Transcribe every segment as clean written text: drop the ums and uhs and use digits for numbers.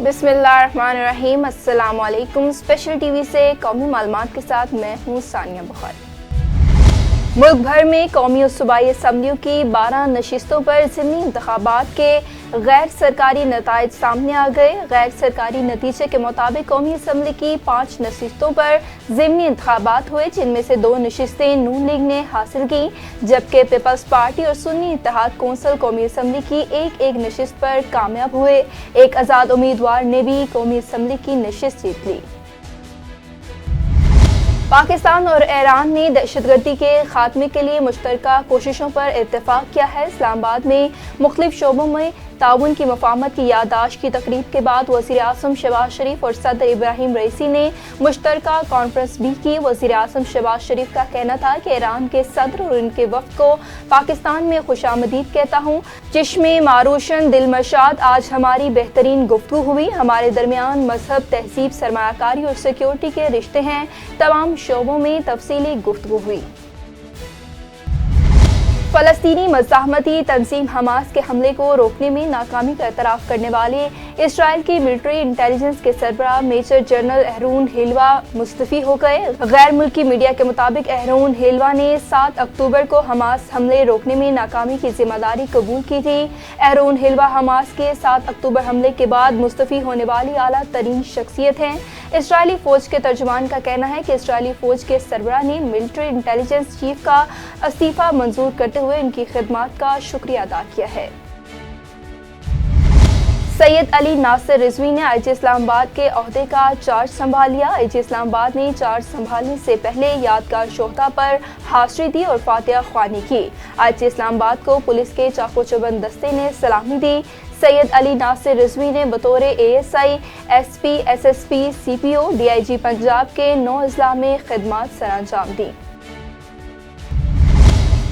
बिस्मिल्लाहिर्रहमानिर्रहीम। अस्सलाम वालेकुम। स्पेशल टीवी से कौमी मालूमात के साथ मैं हूँ सानिया बुखारी। मुल्क भर में कौमी और सूबाई असम्बलियों की 12 नशिस्तों पर ज़िमनी इंतखाबात के गैर सरकारी नताइज सामने आ गए। गैर सरकारी नतीजे के मुताबिक कौमी असम्बली की 5 नशिस्तों पर ज़िमनी इंतखाबात हुए, जिनमें से 2 नशिस्तें नून लीग ने हासिल की, जबकि पीपल्स पार्टी और सुन्नी इत्तेहाद कौंसिल कौमी असम्बली की एक नशिस्त पर कामयाब हुए। एक आज़ाद उम्मीदवार ने भी कौमी असम्बली की नशिस्त जीत ली। पाकिस्तान और ईरान ने दहशतगर्दी के खात्मे के लिए मुश्तरका कोशिशों पर इत्तेफाक किया है। इस्लामाबाद में मुख्तलिफ शोबों में ताउन की मफाहमत की याददाश्त की तकरीब के बाद वज़ीर आज़म शहबाज शरीफ और सदर इब्राहिम रईसी ने मुश्तरका कॉन्फ्रेंस भी की। वज़ीर आज़म शहबाज शरीफ का कहना था कि ईरान के सदर और उनके वफ़द को पाकिस्तान में खुशामदीद कहता हूँ। चिश्मे मारूशन दिलमशाद, आज हमारी बेहतरीन गुफ्तगू हुई। हमारे दरमियान मजहब, तहजीब, सरमायाकारी और सिक्योरिटी के रिश्ते हैं। तमाम शोबों में तफसीली गुफ्तगू हुई। फ़लस्तीनी मज़ाहमती तंजीम हमास के हमले को रोकने में नाकामी का एतराफ़ करने वाले इसराइल की मिलिट्री इंटेलिजेंस के सरबराह मेजर जनरल एहरून हिलवा मुस्तफ़ी हो गए। गैर मुल्की मीडिया के मुताबिक एहरून हिलवा ने 7 अक्टूबर को हमास हमले रोकने में नाकामी की जिम्मेदारी कबूल की थी। एहरून हिलवा हमास के 7 अक्टूबर हमले के बाद मुस्तफ़ी होने वाली आला तरीन शख्सियत हैं। इसराइली फ़ौज के तर्जुमान का कहना है कि इसराइली फ़ौज के सरबराह ने मिलिट्री इंटेलिजेंस चीफ का इस्तीफ़ा मंजूर करते हुए उनकी खिदमत का शुक्रिया अदा किया है। सैयद अली नासिर रिजवी ने आईजी इस्लामाबाद के ओहदे का चार्ज संभाल लिया। आईजी इस्लामाबाद ने चार्ज संभालने से पहले यादगार शोहदा पर हाज़री दी और फातिहा ख्वानी की। आईजी इस्लामाबाद को पुलिस के चाको चौबंद दस्ते ने सलामी दी। सैयद अली नासिर रिजवी ने बतौर ASI, SP, SSP, CPO, DIG Punjab के 9 अजला में खिदमत सरअंजाम दी।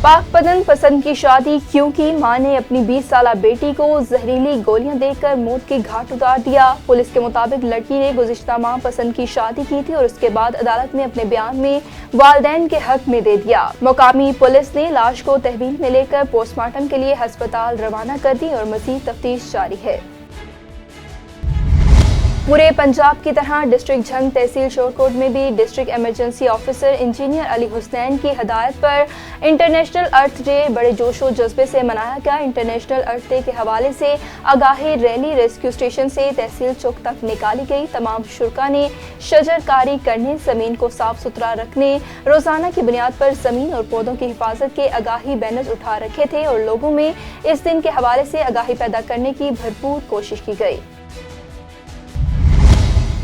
पाक पतन पसंद की शादी क्योंकि मां ने अपनी 20 साला बेटी को जहरीली गोलियां देकर मौत के घाट उतार दिया। पुलिस के मुताबिक लड़की ने गुज़िश्ता माह पसंद की शादी की थी और उसके बाद अदालत में अपने बयान में वालिदैन के हक में दे दिया। मुकामी पुलिस ने लाश को तहवील में लेकर पोस्टमार्टम के लिए अस्पताल रवाना कर दी और मज़ीद तफ्तीश जारी है। पूरे पंजाब की तरह डिस्ट्रिक्ट झंग तहसील शोरकोट में भी district emergency officer engineer Ali Hussain की हदायत पर इंटरनेशनल अर्थ डे बड़े जोश व जज्बे से मनाया गया। इंटरनेशनल अर्थ डे के हवाले से आगाही रैली रेस्क्यू स्टेशन से तहसील चौक तक निकाली गई। तमाम शुरका ने शजरकारी करने, ज़मीन को साफ सुथरा रखने, रोज़ाना की बुनियाद पर ज़मीन और पौधों की हिफाजत के आगाही बैनर्स उठा रखे थे और लोगों में इस दिन के हवाले से आगाही पैदा करने की भरपूर कोशिश की गई।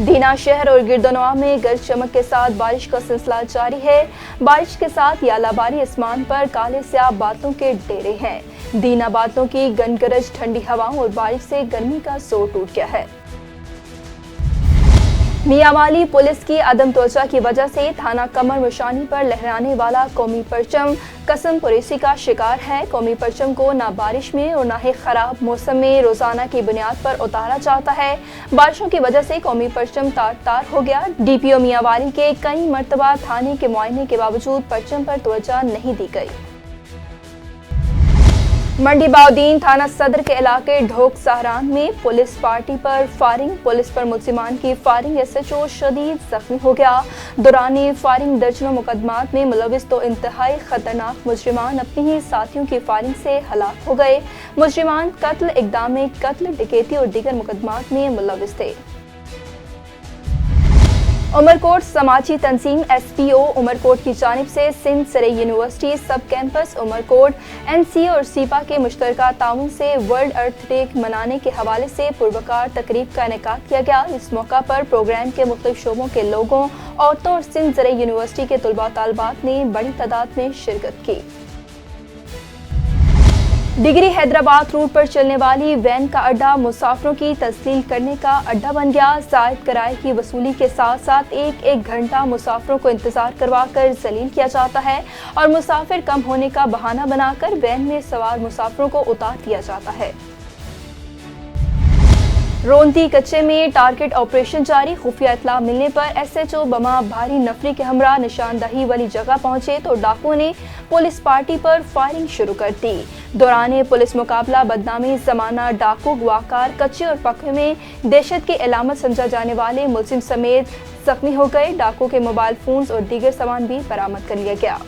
दीना शहर और गिरदोनवा में गरज चमक के साथ बारिश का सिलसिला जारी है। बारिश के साथ यालाबारी आसमान पर काले स्याह बादलों के डेरे हैं। दीना बादलों की गनगरज, ठंडी हवाओं और बारिश से गर्मी का जोर टूट गया है। मियांवाली पुलिस की अदम तवज्जो की वजह से थाना कमर मुशानी पर लहराने वाला कौमी परचम कसम पुरेसी का शिकार है। कौमी परचम को ना बारिश में और ना ही खराब मौसम में रोजाना की बुनियाद पर उतारा जाता है। बारिशों की वजह से कौमी परचम तार हो गया। DPO मियांवाली के कई मरतबा थाने के मुआयने के बावजूद परचम पर तवज्जो नहीं दी गई। मंडी बाउद्दीन थाना सदर के इलाके ढोक सहरान में पुलिस पार्टी पर फायरिंग, पुलिस पर मुल्जिमान की फायरिंग, SHO शदीद जख्मी हो गया। दौरान फायरिंग दर्जनों मुकदमात में मुलविस तो इंतहाई खतरनाक मुजरिमान अपनी ही साथियों की फायरिंग से हलाक हो गए। मुजरिमान कत्ल, इक़दाम कत्ल, डकैती और दीगर मुकदमात में मुलविस थे। उमरकोट समाजी तंजीम SPO उमरकोट की जानिब से सिंध सरे यूनिवर्सिटी सब कैंपस उमरकोट NCA और सीपा के मुश्तरका ताउन से वर्ल्ड अर्थ डे मनाने के हवाले से पुरवकार तकरीब का इनेकाद किया गया। इस मौका पर प्रोग्राम के मुख्तलिफ शोबों के लोगों, औरतों और सिंध सरे यूनिवर्सिटी के तलबा तालिबात ने बड़ी तादाद में शिरकत की। डिग्री हैदराबाद रूट पर चलने वाली वैन का अड्डा मुसाफिरों की तस्लील करने का अड्डा बन गया। जायद किराए की वसूली के साथ साथ एक घंटा मुसाफिरों को इंतजार करवा कर जलील किया जाता है और मुसाफिर कम होने का बहाना बनाकर वैन में सवार मुसाफिरों को उतार दिया जाता है। रोंदी कच्चे में टारगेट ऑपरेशन जारी। खुफिया इत्तला मिलने पर SHO बमा भारी नफरी के हमरा निशानदही वाली जगह पहुंचे तो डाकुओं ने पुलिस पार्टी पर फायरिंग शुरू कर दी। दौरान पुलिस मुकाबला बदनामी जमाना डाकू गवाकार कच्चे और पक्के में दहशत की अलामत समझा जाने वाले मुलजिम समेत जख्मी हो गए। डाकू के मोबाइल फोन्स और दीगर सामान भी बरामद कर लिया गया।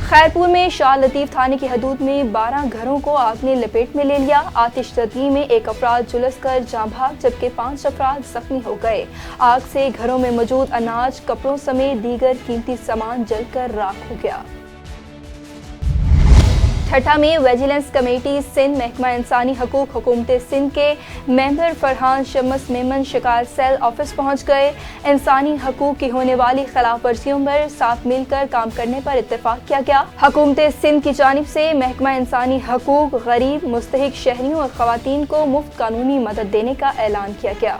खैरपुर में शाह लतीफ थाने की हदूद में 12 घरों को आग ने लपेट में ले लिया। आतिशज़दी में एक अफराद झुलस कर जाँ भाग जबकि 5 अफराद जख्मी हो गए। आग से घरों में मौजूद अनाज, कपड़ों समेत दीगर कीमती सामान जलकर राख हो गया। ठट्ठा में विजिलेंस कमेटी सिंध महकमा इंसानी हकूक हुकूमत सिंध के मेंबर फरहान शम्स मेमन शिकायत सेल ऑफिस पहुंच गए। इंसानी हकूक की होने वाली खिलाफ वर्जियों पर साथ मिलकर काम करने पर इत्तेफाक किया गया। हुकूमत सिंध की जानिब से महकमा इंसानी हकूक गरीब मुस्तहिक शहरियों और खवातीन को मुफ्त कानूनी मदद देने का ऐलान किया गया।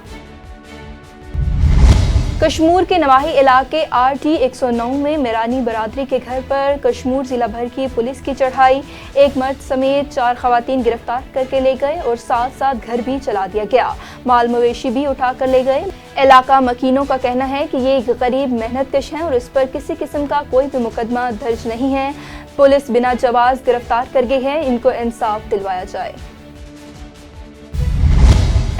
कश्मीर के नवाही इलाके RT 109 में मेरानी बरादरी के घर पर कश्मीर जिला भर की पुलिस की चढ़ाई। एक मर्द समेत 4 खवातीन गिरफ्तार करके ले गए और साथ साथ घर भी चला दिया गया। माल मवेशी भी उठा कर ले गए। इलाका मकीनों का कहना है कि ये एक गरीब मेहनत कश हैं और इस पर किसी किस्म का कोई भी मुकदमा दर्ज नहीं है। पुलिस बिना जवाज गिरफ्तार कर गई है, इनको इंसाफ दिलवाया जाए।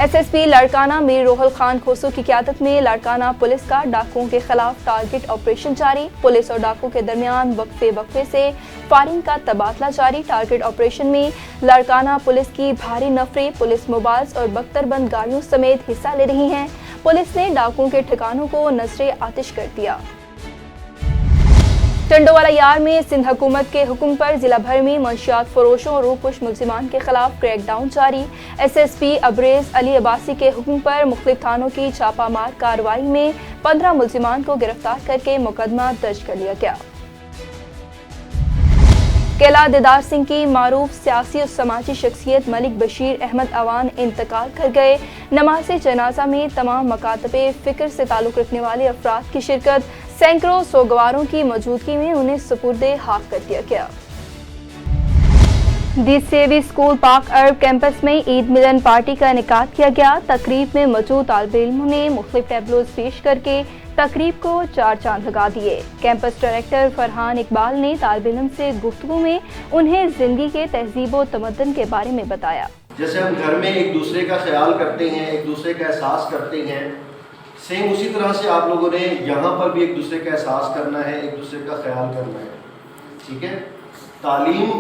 SSP लाड़काना मीर रोहल खान खोसो की क़यादत में लाड़काना पुलिस का डाकुओं के खिलाफ टारगेट ऑपरेशन जारी। पुलिस और डाकुओं के दरमियान वक्फे से फायरिंग का तबादला जारी। टारगेट ऑपरेशन में लाड़काना पुलिस की भारी नफरी पुलिस मोबाइल्स और बख्तरबंद गाड़ियों समेत हिस्सा ले रही हैं। पुलिस ने डाकुओं के ठिकानों को नजरे आतिश कर दिया। टंडोवाला यार में सिंध हुकूमत के हुक्म पर जिला भर में मंशियात फरोशों और रूपुश मुलजिमान के खिलाफ क्रैकडाउन जारी। SSP अबरेज अली अब्बासी के हुक्म पर मुख्तलिफ थानों की छापामार कार्रवाई में 15 मुलजिमान को गिरफ्तार करके मुकदमा दर्ज कर लिया गया। केला दीदार सिंह की मारूफ सियासी और समाजी शख्सियत मलिक बशीर अहमद अवान इंतकाल कर गए। नमाज जनाजा में तमाम मकातबे फ़िक्र से ताल्लुक़ रखने वाले अफराद की शिरकत, सैकड़ों सोगवारों की मौजूदगी में उन्हें सुपुर्दे खाक कर दिया गया। DCAV स्कूल पार्क अरब कैंपस में ईद मिलन पार्टी का इनेकाद किया गया। तकरीब में मौजूद तालिब इल्मों ने मुख्तलिफ टैबलोज पेश करके तकरीब को 4 चांद लगा दिए। कैंपस डायरेक्टर फरहान इकबाल ने तालिब इल्म से गुफ्तगू में उन्हें जिंदगी के तहजीब व तमद्दुन के बारे में बताया। जैसे हम घर में एक दूसरे का ख्याल करते हैं, एक दूसरे का एहसास करते हैं, सेम उसी तरह से आप लोगों ने यहाँ पर भी एक दूसरे का एहसास करना है, एक दूसरे का ख्याल करना है। ठीक है, तालीम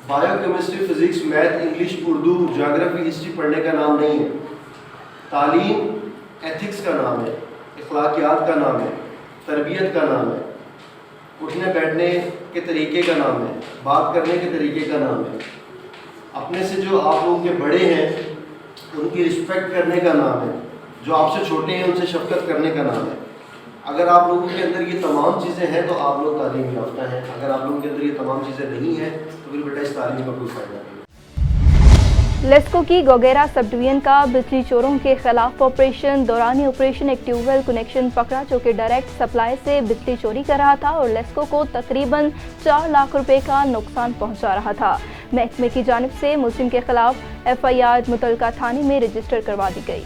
bio chemistry, physics, math, English, Urdu, geography, history पढ़ने का नाम नहीं है। तालीम एथिक्स का नाम है, अखलाकियात का नाम है, तरबियत का नाम है, उठने बैठने के तरीके का नाम है, बात करने के तरीके का नाम है, अपने से जो आप लोगों के बड़े हैं उनकी रिस्पेक्ट करने का नाम है, जो आपसे छोटे हैं उनसे शफकत करने का नाम है। अगर आप लोगों के अंदर ये तमाम चीज़ें हैं तो आप लोग तालीम याफ्ता हैं। अगर आप लोगों के अंदर ये तमाम चीज़ें नहीं हैं तो फिर बेटा इस तालीम का कोई फ़ायदा नहीं। लेस्को की गोगेरा सब डिवीजन का बिजली चोरों के खिलाफ ऑपरेशन। दौरान ऑपरेशन एक ट्यूबवेल कनेक्शन पकड़ा जो कि डायरेक्ट सप्लाई से बिजली चोरी कर रहा था और लेस्को को तकरीबन 4 लाख रुपए का नुकसान पहुंचा रहा था। महकमे की जानिब से मुलजिम के खिलाफ FIR मुतलका थाने में रजिस्टर करवा दी गई।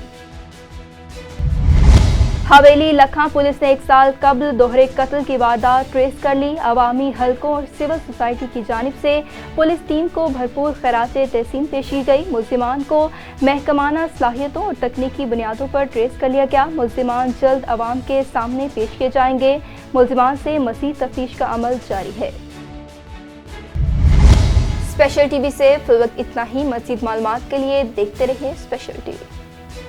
हवेली लखा पुलिस ने 1 साल कबल दोहरे कत्ल की वारदात ट्रेस कर ली। अवामी हलकों और सिविल सोसाइटी की जानिब से पुलिस टीम को भरपूर खैरात तहसीन पेश की गई। मुलजिमान को महकमाना सलाहियतों और तकनीकी बुनियादों पर ट्रेस कर लिया गया। मुलजिमान जल्द अवाम के सामने पेश किए जाएंगे। मुलजिमान से मज़ीद तफ्तीश का अमल जारी है। स्पेशल TV से फिलवक्त इतना ही। मज़ीद मालूमात के लिए देखते रहिए स्पेशल TV।